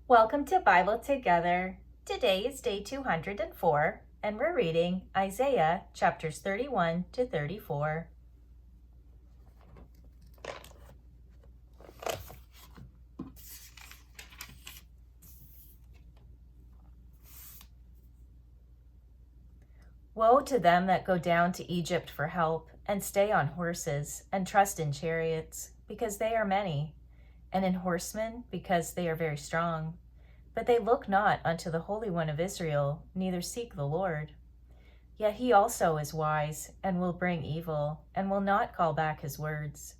Welcome to Bible Together. Today is day 204, and we're reading Isaiah chapters 31 to 34. Woe to them that go down to Egypt for help, and stay on horses, and trust in chariots, because they are many, and in horsemen, because they are very strong. But they look not unto the Holy One of Israel, neither seek the Lord. Yet he also is wise, and will bring evil, and will not call back his words,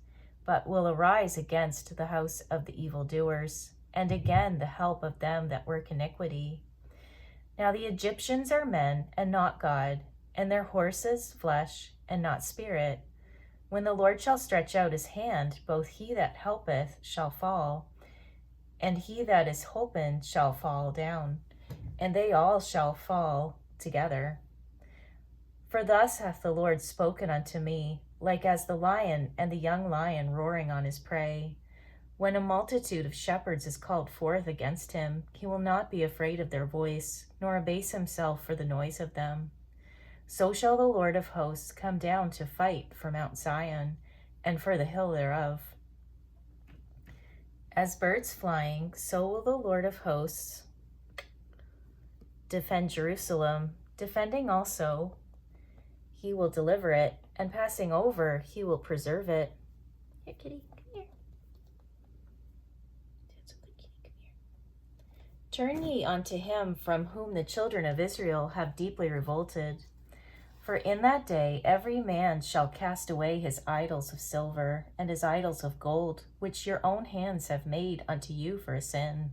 but will arise against the house of the evildoers, and again the help of them that work iniquity. Now the Egyptians are men, and not God, and their horses flesh, and not spirit. When the Lord shall stretch out his hand, both he that helpeth shall fall, and he that is holpen shall fall down, and they all shall fall together. For thus hath the Lord spoken unto me, like as the lion and the young lion roaring on his prey. When a multitude of shepherds is called forth against him, he will not be afraid of their voice, nor abase himself for the noise of them. So shall the Lord of hosts come down to fight for Mount Zion, and for the hill thereof. As birds flying, so will the Lord of hosts defend Jerusalem, defending also he will deliver it, and passing over he will preserve it. Here, kitty, come here. Turn ye unto him from whom the children of Israel have deeply revolted. For in that day every man shall cast away his idols of silver, and his idols of gold, which your own hands have made unto you for a sin.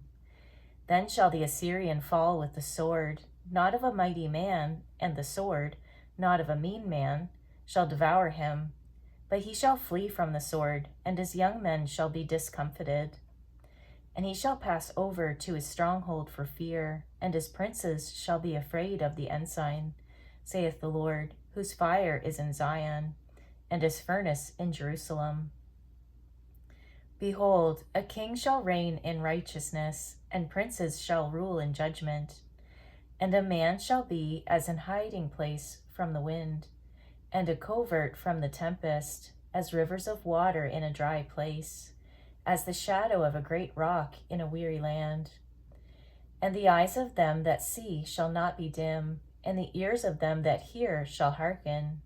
Then shall the Assyrian fall with the sword, not of a mighty man, and the sword, not of a mean man, shall devour him. But he shall flee from the sword, and his young men shall be discomfited. And he shall pass over to his stronghold for fear, and his princes shall be afraid of the ensign, saith the Lord, whose fire is in Zion, and his furnace in Jerusalem. Behold, a king shall reign in righteousness, and princes shall rule in judgment. And a man shall be as an hiding place from the wind, and a covert from the tempest, as rivers of water in a dry place, as the shadow of a great rock in a weary land. And the eyes of them that see shall not be dim, and the ears of them that hear shall hearken.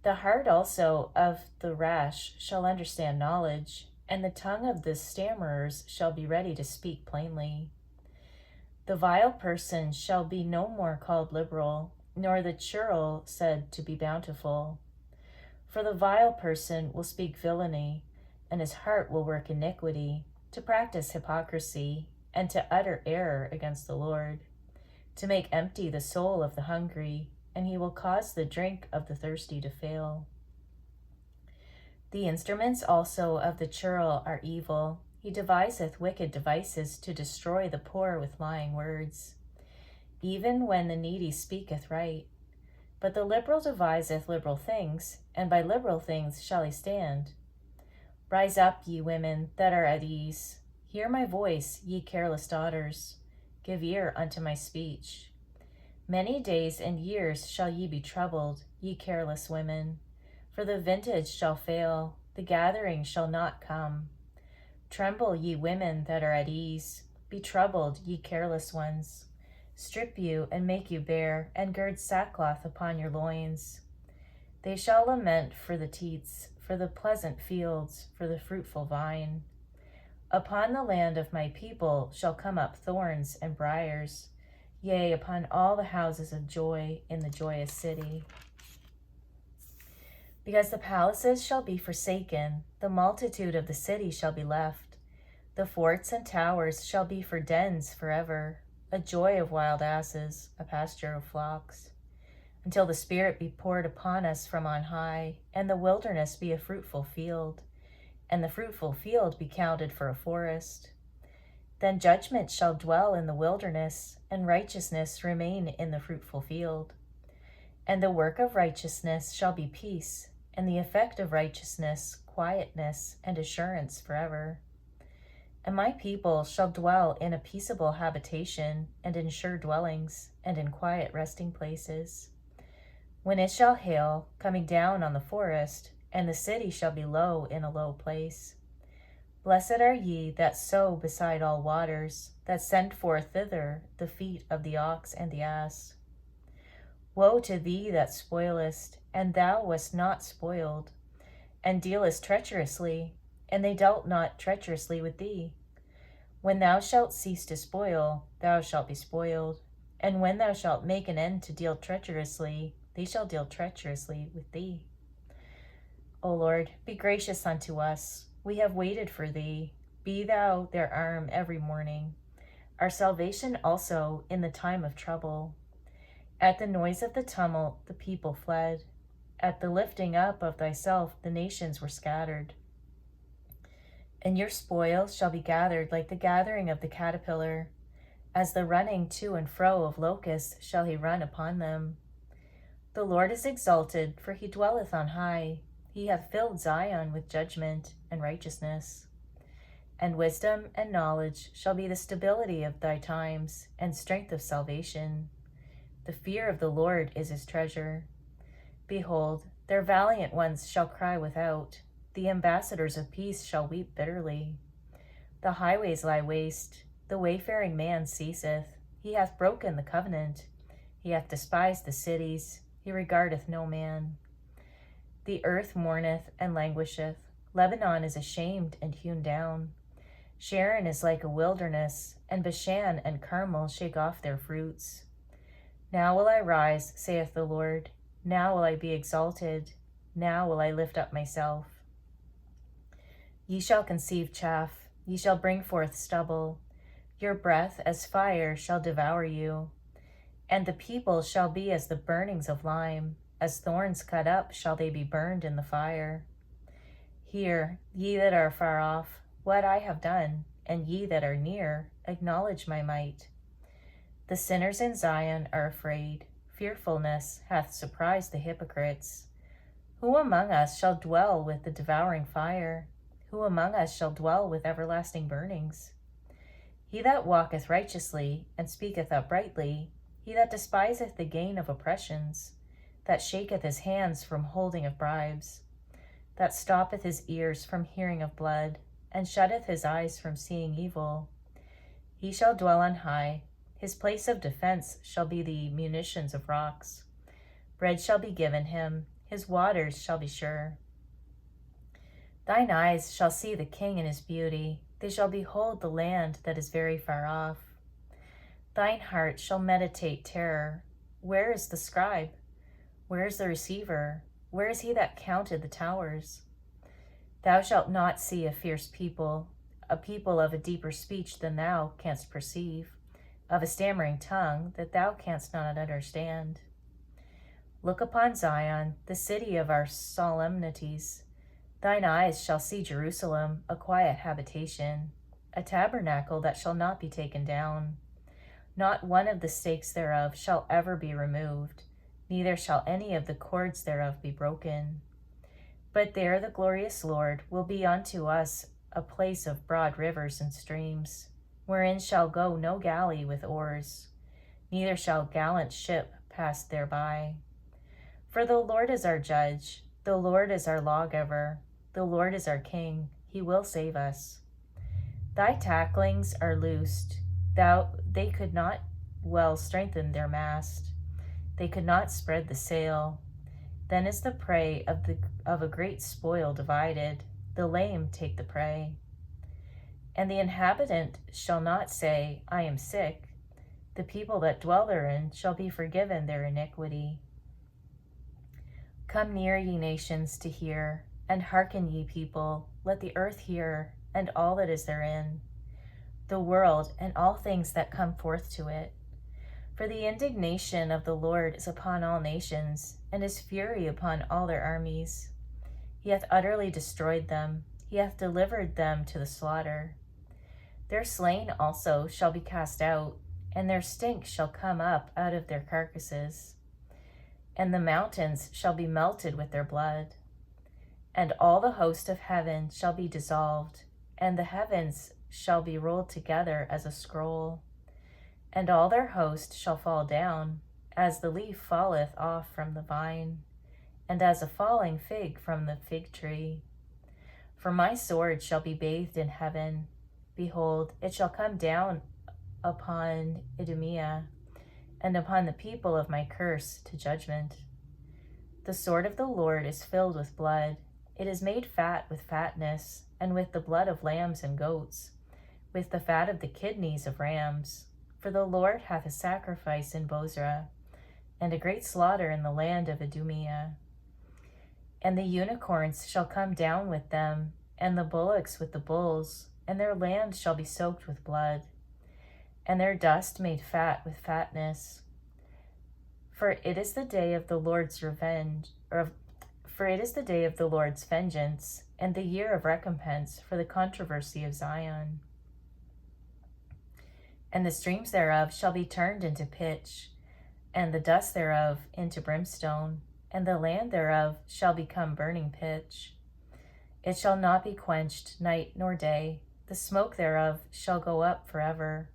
The heart also of the rash shall understand knowledge, and the tongue of the stammerers shall be ready to speak plainly. The vile person shall be no more called liberal, nor the churl said to be bountiful. For the vile person will speak villainy, and his heart will work iniquity, to practice hypocrisy, and to utter error against the Lord, to make empty the soul of the hungry, and he will cause the drink of the thirsty to fail. The instruments also of the churl are evil. He deviseth wicked devices to destroy the poor with lying words, even when the needy speaketh right. But the liberal deviseth liberal things, and by liberal things shall he stand. Rise up, ye women that are at ease. Hear my voice, ye careless daughters. Give ear unto my speech. Many days and years shall ye be troubled, ye careless women. For the vintage shall fail, the gathering shall not come. Tremble, ye women that are at ease. Be troubled, ye careless ones. Strip you and make you bare, and gird sackcloth upon your loins. They shall lament for the teats, for the pleasant fields, for the fruitful vine. Upon the land of my people shall come up thorns and briars, yea, upon all the houses of joy in the joyous city. Because the palaces shall be forsaken, the multitude of the city shall be left. The forts and towers shall be for dens forever, a joy of wild asses, a pasture of flocks. Until the Spirit be poured upon us from on high, and the wilderness be a fruitful field, and the fruitful field be counted for a forest. Then judgment shall dwell in the wilderness, and righteousness remain in the fruitful field. And the work of righteousness shall be peace, and the effect of righteousness quietness and assurance forever. And my people shall dwell in a peaceable habitation, and in sure dwellings, and in quiet resting places. When it shall hail, coming down on the forest, and the city shall be low in a low place. Blessed are ye that sow beside all waters, that send forth thither the feet of the ox and the ass. Woe to thee that spoilest, and thou wast not spoiled, and dealest treacherously, and they dealt not treacherously with thee. When thou shalt cease to spoil, thou shalt be spoiled. And when thou shalt make an end to deal treacherously, they shall deal treacherously with thee. O Lord, be gracious unto us. We have waited for thee. Be thou their arm every morning, our salvation also in the time of trouble. At the noise of the tumult, the people fled. At the lifting up of thyself, the nations were scattered. And your spoil shall be gathered like the gathering of the caterpillar. As the running to and fro of locusts shall he run upon them. The Lord is exalted, for he dwelleth on high. He hath filled Zion with judgment and righteousness. And wisdom and knowledge shall be the stability of thy times, and strength of salvation. The fear of the Lord is his treasure. Behold, their valiant ones shall cry without. The ambassadors of peace shall weep bitterly. The highways lie waste, the wayfaring man ceaseth. He hath broken the covenant. He hath despised the cities. He regardeth no man. The earth mourneth and languisheth. Lebanon is ashamed and hewn down. Sharon is like a wilderness, and Bashan and Carmel shake off their fruits. Now will I rise, saith the Lord. Now will I be exalted. Now will I lift up myself. Ye shall conceive chaff. Ye shall bring forth stubble. Your breath as fire shall devour you. And the people shall be as the burnings of lime. As thorns cut up shall they be burned in the fire. Hear, ye that are far off, what I have done, and ye that are near, acknowledge my might. The sinners in Zion are afraid. Fearfulness hath surprised the hypocrites. Who among us shall dwell with the devouring fire? Who among us shall dwell with everlasting burnings? He that walketh righteously, and speaketh uprightly, he that despiseth the gain of oppressions, that shaketh his hands from holding of bribes, that stoppeth his ears from hearing of blood, and shutteth his eyes from seeing evil. He shall dwell on high. His place of defense shall be the munitions of rocks. Bread shall be given him. His waters shall be sure. Thine eyes shall see the king in his beauty. They shall behold the land that is very far off. Thine heart shall meditate terror. Where is the scribe? Where is the receiver? Where is he that counted the towers? Thou shalt not see a fierce people, a people of a deeper speech than thou canst perceive, of a stammering tongue that thou canst not understand. Look upon Zion, the city of our solemnities. Thine eyes shall see Jerusalem, a quiet habitation, a tabernacle that shall not be taken down. Not one of the stakes thereof shall ever be removed, neither shall any of the cords thereof be broken. But there the glorious Lord will be unto us a place of broad rivers and streams, wherein shall go no galley with oars, neither shall gallant ship pass thereby. For the Lord is our judge, the Lord is our lawgiver, the Lord is our king, he will save us. Thy tacklings are loosed, they could not well strengthen their mast, they could not spread the sail. Then is the prey of a great spoil divided, the lame take the prey. And the inhabitant shall not say, I am sick. The people that dwell therein shall be forgiven their iniquity. Come near, ye nations, to hear, and hearken, ye people. Let the earth hear, and all that is therein, the world and all things that come forth to it. For the indignation of the Lord is upon all nations, and his fury upon all their armies. He hath utterly destroyed them. He hath delivered them to the slaughter. Their slain also shall be cast out, and their stink shall come up out of their carcasses. And the mountains shall be melted with their blood. And all the host of heaven shall be dissolved, and the heavens shall be rolled together as a scroll, and all their host shall fall down, as the leaf falleth off from the vine, and as a falling fig from the fig tree. For my sword shall be bathed in heaven. Behold, it shall come down upon Idumea, and upon the people of my curse to judgment. The sword of the Lord is filled with blood. It is made fat with fatness, and with the blood of lambs and goats, with the fat of the kidneys of rams. For the Lord hath a sacrifice in Bozrah, and a great slaughter in the land of Idumea. And the unicorns shall come down with them, and the bullocks with the bulls, and their land shall be soaked with blood, and their dust made fat with fatness. For it is the day of the Lord's revenge, for it is the day of the Lord's vengeance, and the year of recompense for the controversy of Zion. And the streams thereof shall be turned into pitch, and the dust thereof into brimstone, and the land thereof shall become burning pitch. It shall not be quenched night nor day, the smoke thereof shall go up forever.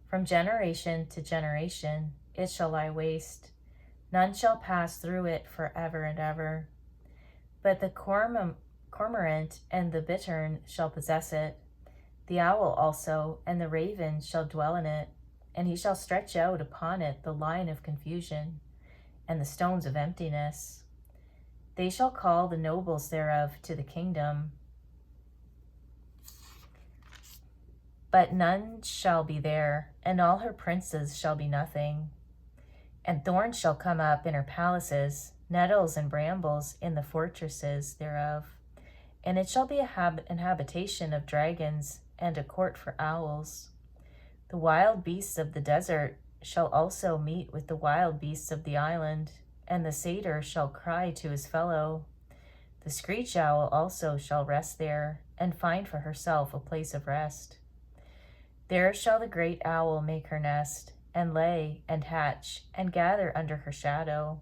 From generation to generation it shall lie waste. None shall pass through it forever and ever. But the cormorant and the bittern shall possess it. The owl also and the raven shall dwell in it, and he shall stretch out upon it the line of confusion, and the stones of emptiness. They shall call the nobles thereof to the kingdom, but none shall be there, and all her princes shall be nothing. And thorns shall come up in her palaces, nettles and brambles in the fortresses thereof. And it shall be an habitation of dragons, and a court for owls. The wild beasts of the desert shall also meet with the wild beasts of the island, and the satyr shall cry to his fellow. The screech owl also shall rest there, and find for herself a place of rest. There shall the great owl make her nest, and lay, and hatch, and gather under her shadow.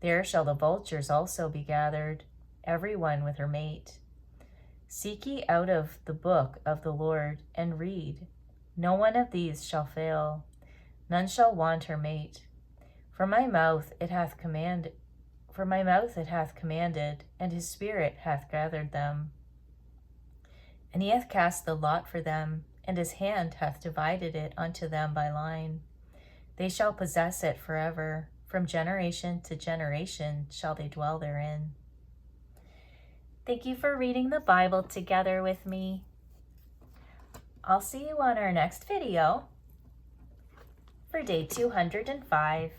There shall the vultures also be gathered, every one with her mate. Seek ye out of the book of the Lord, and read. No one of these shall fail, none shall want her mate. For my mouth it hath commanded, and his spirit hath gathered them. And he hath cast the lot for them, and his hand hath divided it unto them by line. They shall possess it forever. From generation to generation shall they dwell therein. Thank you for reading the Bible together with me. I'll see you on our next video for day 205.